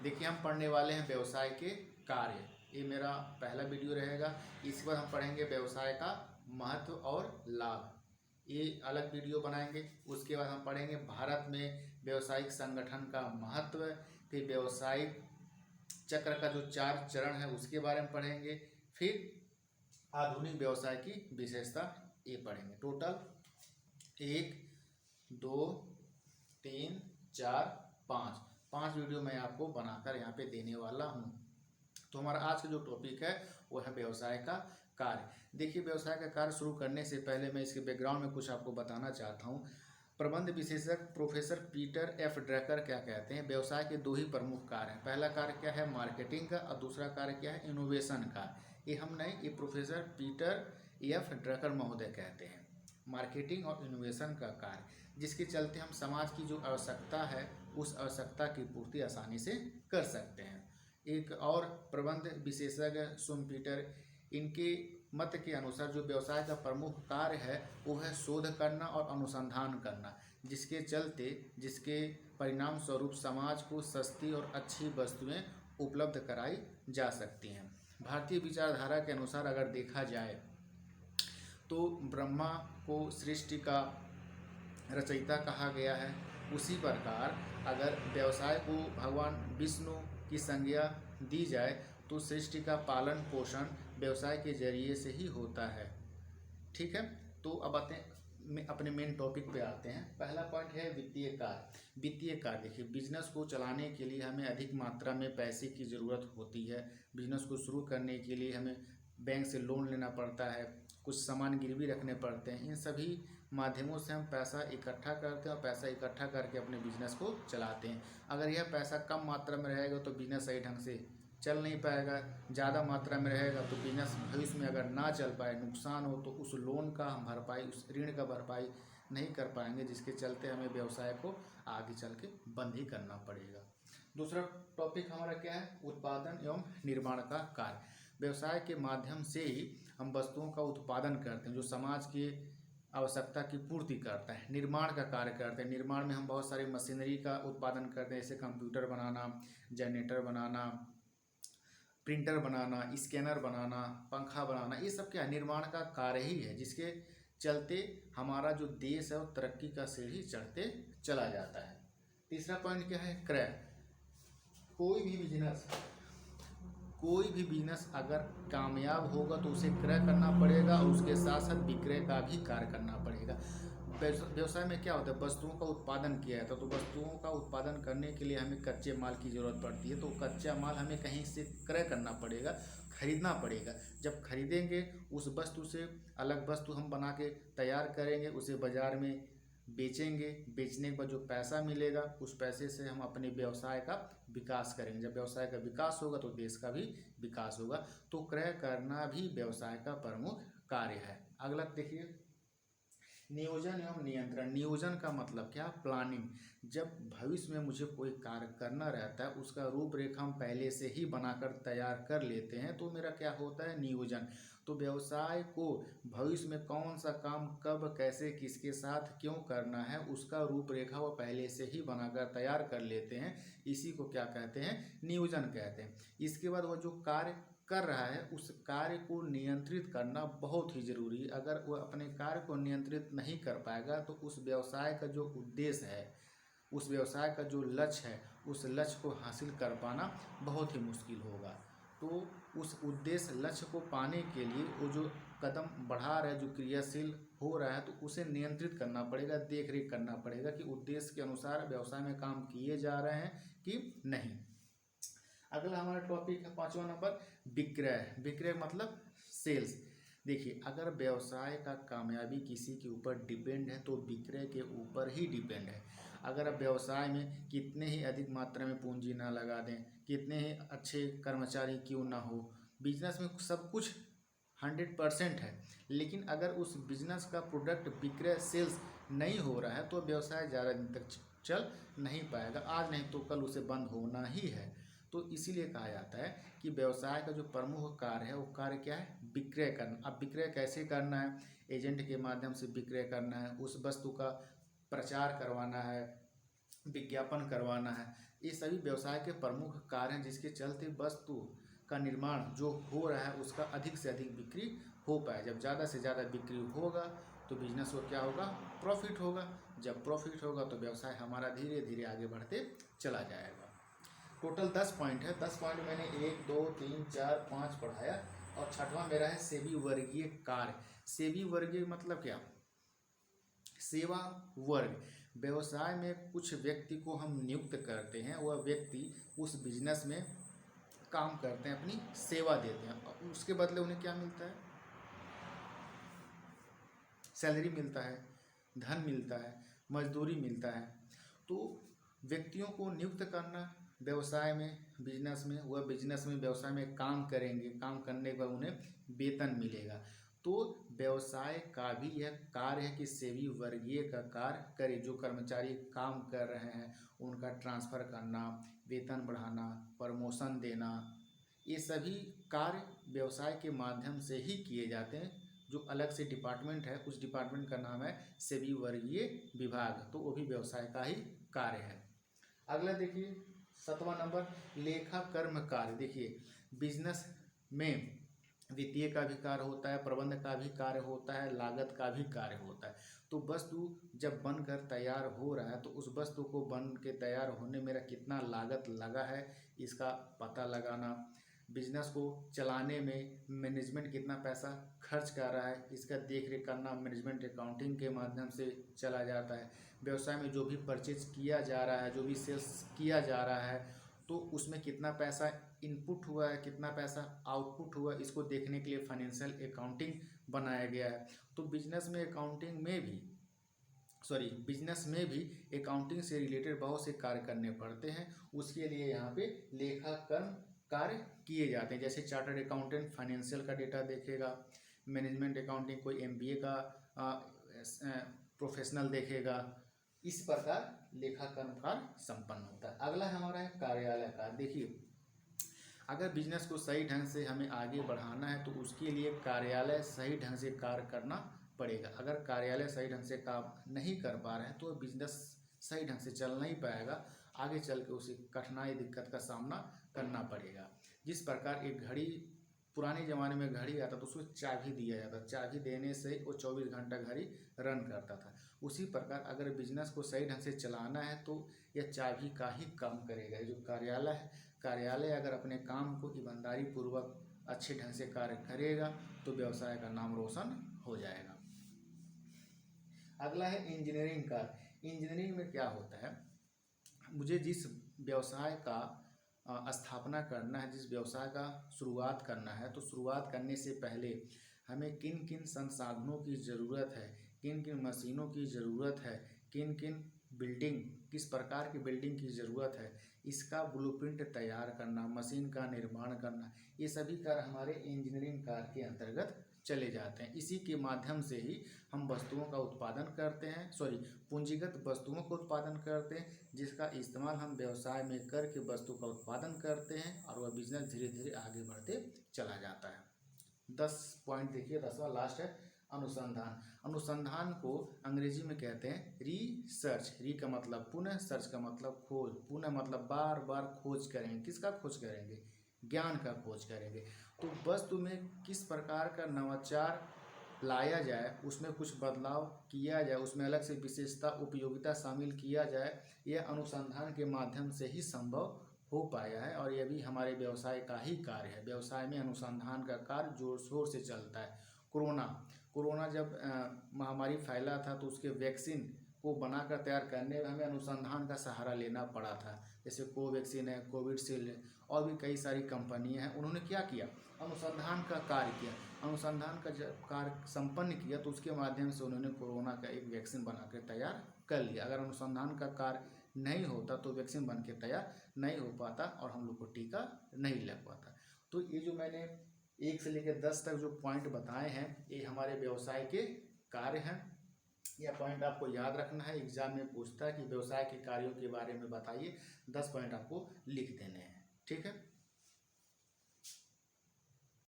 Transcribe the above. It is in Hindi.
देखिए हम पढ़ने वाले हैं व्यवसाय के कार्य। ये मेरा पहला वीडियो रहेगा। इसके बाद हम पढ़ेंगे व्यवसाय का महत्व और लाभ। ये अलग वीडियो बनाएंगे। उसके बाद हम पढ़ेंगे भारत में व्यवसायिक संगठन का महत्व। फिर व्यवसायिक चक्र का जो 4 चरण है उसके बारे में पढ़ेंगे। फिर आधुनिक व्यवसाय की विशेषता ये पढ़ेंगे। टोटल 1 2 3 4 5 वीडियो मैं आपको बनाकर यहाँ पे देने वाला हूँ। तो हमारा आज का जो टॉपिक है वो है व्यवसाय का कार्य। देखिए व्यवसाय का कार्य शुरू करने से पहले मैं इसके बैकग्राउंड में कुछ आपको बताना चाहता हूँ। प्रबंध विशेषज्ञ प्रोफेसर पीटर एफ ड्रकर क्या कहते हैं, व्यवसाय के 2 ही प्रमुख कार्य हैं। पहला कार्य क्या है, मार्केटिंग का, और दूसरा कार्य क्या है, इनोवेशन का। ये हम नहीं, ये प्रोफेसर पीटर एफ ड्रकर महोदय कहते हैं। मार्केटिंग और इनोवेशन का कार्य, जिसके चलते हम समाज की जो आवश्यकता है उस आवश्यकता की पूर्ति आसानी से कर सकते हैं। एक और प्रबंध विशेषज्ञ शुम्पीटर, इनके मत के अनुसार जो व्यवसाय का प्रमुख कार्य है वो है शोध करना और अनुसंधान करना, जिसके परिणाम स्वरूप समाज को सस्ती और अच्छी वस्तुएं उपलब्ध कराई जा सकती हैं। भारतीय विचारधारा के अनुसार अगर देखा जाए तो ब्रह्मा को सृष्टि का रचयिता कहा गया है। उसी प्रकार अगर व्यवसाय को भगवान विष्णु की संज्ञा दी जाए तो सृष्टि का पालन पोषण व्यवसाय के जरिए से ही होता है। ठीक है, तो अब अपने मेन टॉपिक पे आते हैं। पहला पॉइंट है वित्तीय कार्य। वित्तीय कार्य देखिए, बिजनेस को चलाने के लिए हमें अधिक मात्रा में पैसे की ज़रूरत होती है। बिजनेस को शुरू करने के लिए हमें बैंक से लोन लेना पड़ता है, कुछ सामान गिरवी रखने पड़ते हैं। इन सभी माध्यमों से हम पैसा इकट्ठा करते हैं और पैसा इकट्ठा करके अपने बिजनेस को चलाते हैं। अगर यह पैसा कम मात्रा में रहेगा तो बिजनेस सही ढंग से चल नहीं पाएगा। ज़्यादा मात्रा में रहेगा तो बिजनेस भविष्य में अगर ना चल पाए, नुकसान हो, तो उस लोन का हम भरपाई, उस ऋण का भरपाई नहीं कर पाएंगे, जिसके चलते हमें व्यवसाय को आगे चल के बंद ही करना पड़ेगा। दूसरा टॉपिक हमारा क्या है, उत्पादन एवं निर्माण का कार्य। व्यवसाय के माध्यम से ही हम वस्तुओं का उत्पादन करते हैं जो समाज की आवश्यकता की पूर्ति करता है। निर्माण का कार्य करते हैं। निर्माण में हम बहुत सारी मशीनरी का उत्पादन करते हैं, जैसे कंप्यूटर बनाना, जनरेटर बनाना, प्रिंटर बनाना, स्कैनर बनाना, पंखा बनाना। ये सब क्या निर्माण का कार्य ही है, जिसके चलते हमारा जो देश है वो तरक्की का सीढ़ी चढ़ते चला जाता है। तीसरा पॉइंट क्या है, क्रय। कोई भी बिजनेस अगर कामयाब होगा तो उसे क्रय करना पड़ेगा और उसके साथ साथ विक्रय का भी कार्य करना पड़ेगा। व्यवसाय में क्या होता है, वस्तुओं का उत्पादन किया जाता है, तो वस्तुओं का उत्पादन करने के लिए हमें कच्चे माल की ज़रूरत पड़ती है। तो कच्चा माल हमें कहीं से क्रय करना पड़ेगा, खरीदना पड़ेगा। जब खरीदेंगे उस वस्तु से अलग वस्तु हम बना के तैयार करेंगे, उसे बाज़ार में बेचेंगे। बेचने के बाद जो पैसा मिलेगा उस पैसे से हम अपने व्यवसाय का विकास करेंगे। जब व्यवसाय का विकास होगा तो देश का भी विकास होगा। तो क्रय करना भी व्यवसाय का प्रमुख कार्य है। अगला देखिए, नियोजन एवं नियंत्रण। नियोजन का मतलब क्या, प्लानिंग। जब भविष्य में मुझे कोई कार्य करना रहता है उसका रूपरेखा हम पहले से ही बनाकर तैयार कर लेते हैं, तो मेरा क्या होता है, नियोजन। तो व्यवसाय को भविष्य में कौन सा काम कब कैसे किसके साथ क्यों करना है उसका रूपरेखा वो पहले से ही बनाकर तैयार कर लेते हैं। इसी को क्या कहते हैं, नियोजन कहते हैं। इसके बाद वो जो कार्य कर रहा है उस कार्य को नियंत्रित करना बहुत ही ज़रूरी है। अगर वह अपने कार्य को नियंत्रित नहीं कर पाएगा तो उस व्यवसाय का जो उद्देश्य है, उस व्यवसाय का जो लक्ष्य है, उस लक्ष्य को हासिल कर पाना बहुत ही मुश्किल होगा। तो उस उद्देश्य लक्ष्य को पाने के लिए वो जो कदम बढ़ा रहा है, जो क्रियाशील हो रहा है, तो उसे नियंत्रित करना पड़ेगा, देख रेख करना पड़ेगा कि उद्देश्य के अनुसार व्यवसाय में काम किए जा रहे हैं कि नहीं। अगला हमारा टॉपिक है 5वां नंबर, विक्रय। विक्रय मतलब सेल्स। देखिए अगर व्यवसाय का कामयाबी किसी के ऊपर डिपेंड है तो विक्रय के ऊपर ही डिपेंड है। अगर आप व्यवसाय में कितने ही अधिक मात्रा में पूंजी ना लगा दें, कितने ही अच्छे कर्मचारी क्यों ना हो, बिजनेस में सब कुछ 100% है, लेकिन अगर उस बिजनेस का प्रोडक्ट विक्रय सेल्स नहीं हो रहा है तो व्यवसाय ज़्यादा दिन तक चल नहीं पाएगा। आज नहीं तो कल उसे बंद होना ही है। तो इसीलिए कहा जाता है कि व्यवसाय का जो प्रमुख कार्य है वो कार्य क्या है, विक्रय करना। अब विक्रय कैसे करना है, एजेंट के माध्यम से विक्रय करना है, उस वस्तु का प्रचार करवाना है, विज्ञापन करवाना है। ये सभी व्यवसाय के प्रमुख कार्य हैं जिसके चलते वस्तु का निर्माण जो हो रहा है उसका अधिक से अधिक बिक्री हो पाए। जब ज़्यादा से ज़्यादा बिक्री होगा तो बिजनेस को क्या होगा, प्रॉफिट होगा। जब प्रॉफिट होगा तो व्यवसाय हमारा धीरे धीरे आगे बढ़ते चला जाएगा। टोटल 10 पॉइंट है। 10 पॉइंट मैंने 1 2 3 4 5 पढ़ाया और छठवां मेरा है सेवी वर्गीय कार्य। सेवी वर्गीय मतलब क्या, सेवा वर्ग। व्यवसाय में कुछ व्यक्ति को हम नियुक्त करते हैं, वह व्यक्ति उस बिजनेस में काम करते हैं, अपनी सेवा देते हैं और उसके बदले उन्हें क्या मिलता है, सैलरी मिलता है, धन मिलता है, मजदूरी मिलता है। तो व्यक्तियों को नियुक्त करना व्यवसाय में, बिजनेस में, वह बिजनेस में व्यवसाय में काम करेंगे, काम करने पर उन्हें वेतन मिलेगा। तो व्यवसाय का भी यह कार्य है कि सेवी वर्गीय का कार्य करे। जो कर्मचारी काम कर रहे हैं उनका ट्रांसफ़र करना, वेतन बढ़ाना, प्रमोशन देना, ये सभी कार्य व्यवसाय के माध्यम से ही किए जाते हैं। जो अलग से डिपार्टमेंट है उस डिपार्टमेंट का नाम है सेवी वर्गीय विभाग, तो वो भी व्यवसाय का ही कार्य है। अगला देखिए 7वां नंबर लेखा कर्म कार्य। देखिए बिजनेस में वित्तीय का भी कार्य होता है, प्रबंध का भी कार्य होता है, लागत का भी कार्य होता है। तो वस्तु जब बनकर तैयार हो रहा है तो उस वस्तु को बन के तैयार होने मेरा कितना लागत लगा है इसका पता लगाना, बिजनेस को चलाने में मैनेजमेंट कितना पैसा खर्च कर रहा है इसका देख रेख करना मैनेजमेंट अकाउंटिंग के माध्यम से चला जाता है। व्यवसाय में जो भी परचेज किया जा रहा है, जो भी सेल्स किया जा रहा है, तो उसमें कितना पैसा इनपुट हुआ है, कितना पैसा आउटपुट हुआ है, इसको देखने के लिए फाइनेंशियल अकाउंटिंग बनाया गया है। तो बिजनेस में अकाउंटिंग से रिलेटेड बहुत से कार्य करने पड़ते हैं। उसके लिए यहाँ पे लेखाकर्म कार्य किए जाते हैं। जैसे चार्टर्ड अकाउंटेंट फाइनेंशियल का डेटा देखेगा, मैनेजमेंट अकाउंटिंग कोई MBA का प्रोफेशनल देखेगा। इस प्रकार लेखाकर्म कार्य संपन्न होता है। अगला हमारा है कार्यालय कार्य। देखिए अगर बिजनेस को सही ढंग से हमें आगे बढ़ाना है तो उसके लिए कार्यालय सही ढंग से कार्य करना पड़ेगा। अगर कार्यालय सही ढंग से काम नहीं कर पा रहे हैं तो बिजनेस सही ढंग से चल नहीं पाएगा, आगे चल के उसे कठिनाई दिक्कत का सामना करना पड़ेगा। जिस प्रकार एक घड़ी, पुराने ज़माने में घड़ी आता तो उसको चाबी दिया जाता, चाबी देने से वो 24 घंटा घड़ी रन करता था। उसी प्रकार अगर बिजनेस को सही ढंग से चलाना है तो यह चाबी का ही काम करेगा। जो कार्यालय है, कार्यालय अगर अपने काम को ईमानदारी पूर्वक अच्छे ढंग से कार्य करेगा तो व्यवसाय का नाम रोशन हो जाएगा। अगला है इंजीनियरिंग कार्य। इंजीनियरिंग में क्या होता है, मुझे जिस व्यवसाय का स्थापना करना है, जिस व्यवसाय का शुरुआत करना है, तो शुरुआत करने से पहले हमें किन किन संसाधनों की ज़रूरत है, किन किन मशीनों की ज़रूरत है, किन किन बिल्डिंग, किस प्रकार की बिल्डिंग की ज़रूरत है, इसका ब्लूप्रिंट तैयार करना, मशीन का निर्माण करना, ये सभी कार्य हमारे इंजीनियरिंग कार्य के अंतर्गत चले जाते हैं। इसी के माध्यम से ही हम वस्तुओं का उत्पादन करते हैं, पूंजीगत वस्तुओं का उत्पादन करते हैं, जिसका इस्तेमाल हम व्यवसाय में करके वस्तु का उत्पादन करते हैं और वह बिजनेस धीरे धीरे आगे बढ़ते चला जाता है। 10 पॉइंट देखिए, 10वां लास्ट है अनुसंधान। अनुसंधान को अंग्रेजी में कहते हैं रिसर्च। री का मतलब पुनः, सर्च का मतलब खोज, पुनः मतलब बार बार खोज करेंगे। किसका खोज करेंगे, ज्ञान का खोज करेंगे। तो वस्तु में किस प्रकार का नवाचार लाया जाए, उसमें कुछ बदलाव किया जाए, उसमें अलग से विशेषता उपयोगिता शामिल किया जाए, यह अनुसंधान के माध्यम से ही संभव हो पाया है। और यह भी हमारे व्यवसाय का ही कार्य है। व्यवसाय में अनुसंधान का कार्य जोर शोर से चलता है। कोरोना जब महामारी फैला था तो उसके वैक्सीन को बनाकर तैयार करने में हमें अनुसंधान का सहारा लेना पड़ा था। जैसे कोवैक्सीन है, कोविशील्ड है, और भी कई सारी कंपनियां हैं। उन्होंने क्या किया, अनुसंधान का कार्य किया। अनुसंधान का जब कार्य संपन्न किया तो उसके माध्यम से उन्होंने कोरोना का एक वैक्सीन बनाकर तैयार कर लिया। अगर अनुसंधान का कार्य नहीं होता तो वैक्सीन बन के तैयार नहीं हो पाता और हम लोग को टीका नहीं लग पाता। तो ये जो मैंने 1 से लेकर 10 तक जो पॉइंट बताए हैं, ये हमारे व्यवसाय के कार्य हैं। यह पॉइंट आपको याद रखना है। एग्जाम में पूछता है कि व्यवसाय के कार्यों के बारे में बताइए, 10 पॉइंट आपको लिख देने हैं। ठीक है।